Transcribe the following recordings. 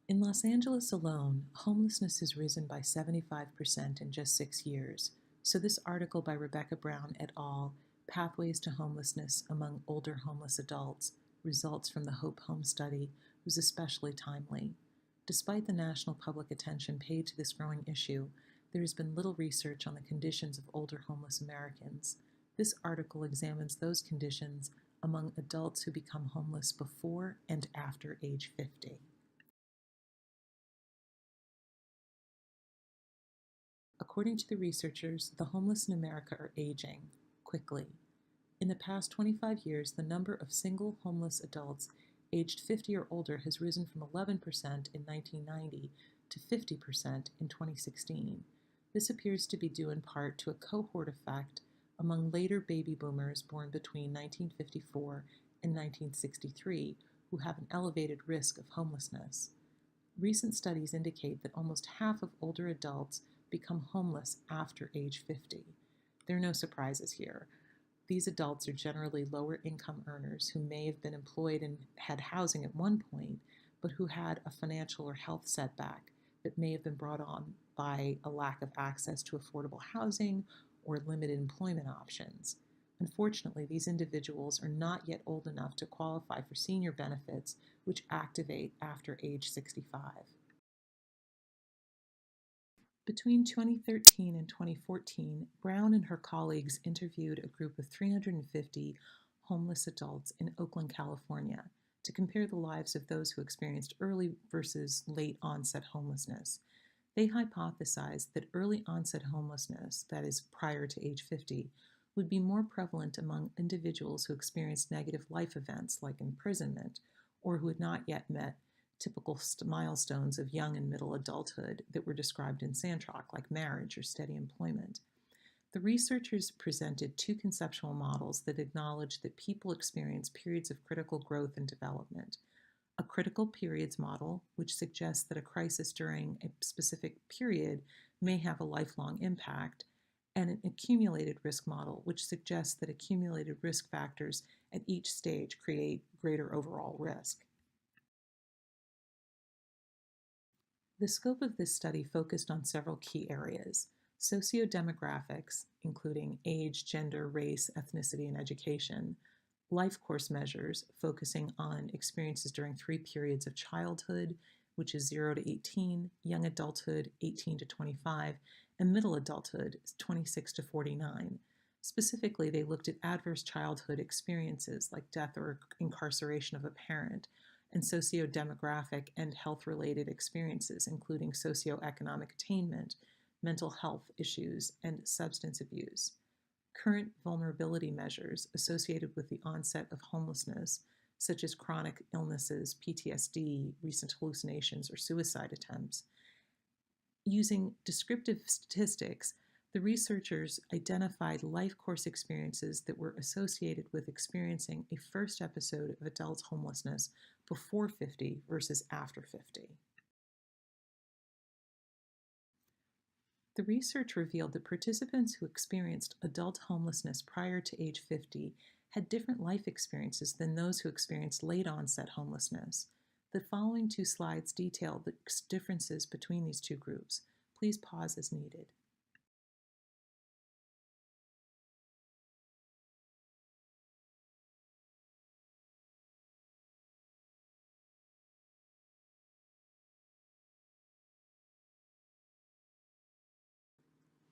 In Los Angeles alone, homelessness has risen by 75% in just 6 years. So, this article by Rebecca Brown et al., Pathways to Homelessness Among Older Homeless Adults, results from the Hope Home study, was especially timely. Despite the national public attention paid to this growing issue, there has been little research on the conditions of older homeless Americans. This article examines those conditions among adults who become homeless before and after age 50. According to the researchers, the homeless in America are aging quickly. In the past 25 years, the number of single homeless adults aged 50 or older has risen from 11% in 1990 to 50% in 2016. This appears to be due in part to a cohort effect among later baby boomers born between 1954 and 1963 who have an elevated risk of homelessness. Recent studies indicate that almost half of older adults become homeless after age 50. There are no surprises here. These adults are generally lower income earners who may have been employed and had housing at one point, but who had a financial or health setback that may have been brought on by a lack of access to affordable housing or limited employment options. Unfortunately, these individuals are not yet old enough to qualify for senior benefits, which activate after age 65. Between 2013 and 2014, Brown and her colleagues interviewed a group of 350 homeless adults in Oakland, California, to compare the lives of those who experienced early versus late onset homelessness. They hypothesized that early onset homelessness, that is, prior to age 50, would be more prevalent among individuals who experienced negative life events like imprisonment or who had not yet met typical milestones of young and middle adulthood that were described in Sandrock, like marriage or steady employment. The researchers presented two conceptual models that acknowledge that people experience periods of critical growth and development. A critical periods model, which suggests that a crisis during a specific period may have a lifelong impact, and an accumulated risk model, which suggests that accumulated risk factors at each stage create greater overall risk. The scope of this study focused on several key areas: sociodemographics, including age, gender, race, ethnicity, and education; life course measures, focusing on experiences during 3 periods of childhood, which is 0 to 18, young adulthood, 18 to 25, and middle adulthood, 26 to 49. Specifically, they looked at adverse childhood experiences like death or incarceration of a parent, and socio-demographic and health-related experiences, including socioeconomic attainment, mental health issues, and substance abuse. Current vulnerability measures associated with the onset of homelessness, such as chronic illnesses, PTSD, recent hallucinations, or suicide attempts. Using descriptive statistics, the researchers identified life course experiences that were associated with experiencing a first episode of adult homelessness before 50 versus after 50. The research revealed that participants who experienced adult homelessness prior to age 50 had different life experiences than those who experienced late onset homelessness. The following two slides detail the differences between these two groups. Please pause as needed.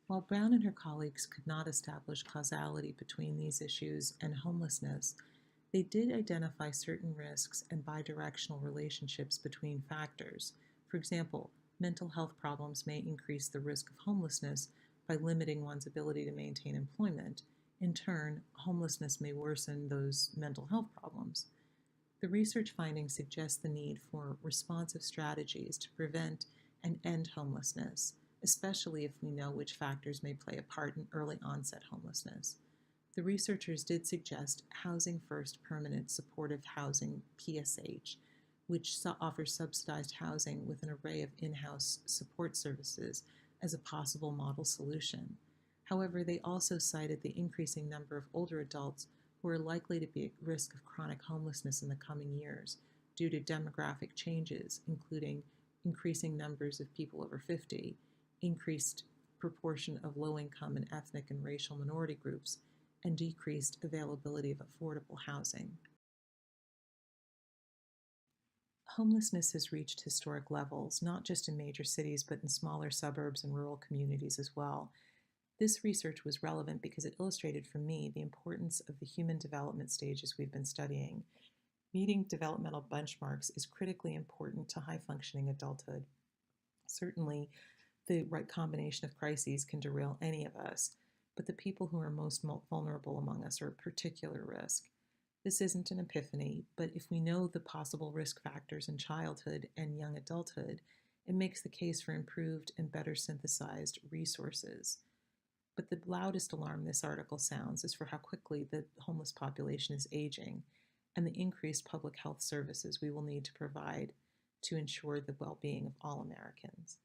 While Brown and her colleagues could not establish causality between these issues and homelessness, they did identify certain risks and bidirectional relationships between factors. For example, mental health problems may increase the risk of homelessness by limiting one's ability to maintain employment. In turn, homelessness may worsen those mental health problems. The research findings suggest the need for responsive strategies to prevent and end homelessness, especially if we know which factors may play a part in early onset homelessness. The researchers did suggest Housing First Permanent Supportive Housing, PSH, which offers subsidized housing with an array of in-house support services as a possible model solution. However, they also cited the increasing number of older adults who are likely to be at risk of chronic homelessness in the coming years due to demographic changes, including increasing numbers of people over 50, increased proportion of low-income and ethnic and racial minority groups, and decreased availability of affordable housing. Homelessness has reached historic levels, not just in major cities, but in smaller suburbs and rural communities as well. This research was relevant because it illustrated for me the importance of the human development stages we've been studying. Meeting developmental benchmarks is critically important to high-functioning adulthood. Certainly, the right combination of crises can derail any of us, but the people who are most vulnerable among us are at particular risk. This isn't an epiphany, but if we know the possible risk factors in childhood and young adulthood, it makes the case for improved and better synthesized resources. But the loudest alarm this article sounds is for how quickly the homeless population is aging and the increased public health services we will need to provide to ensure the well-being of all Americans.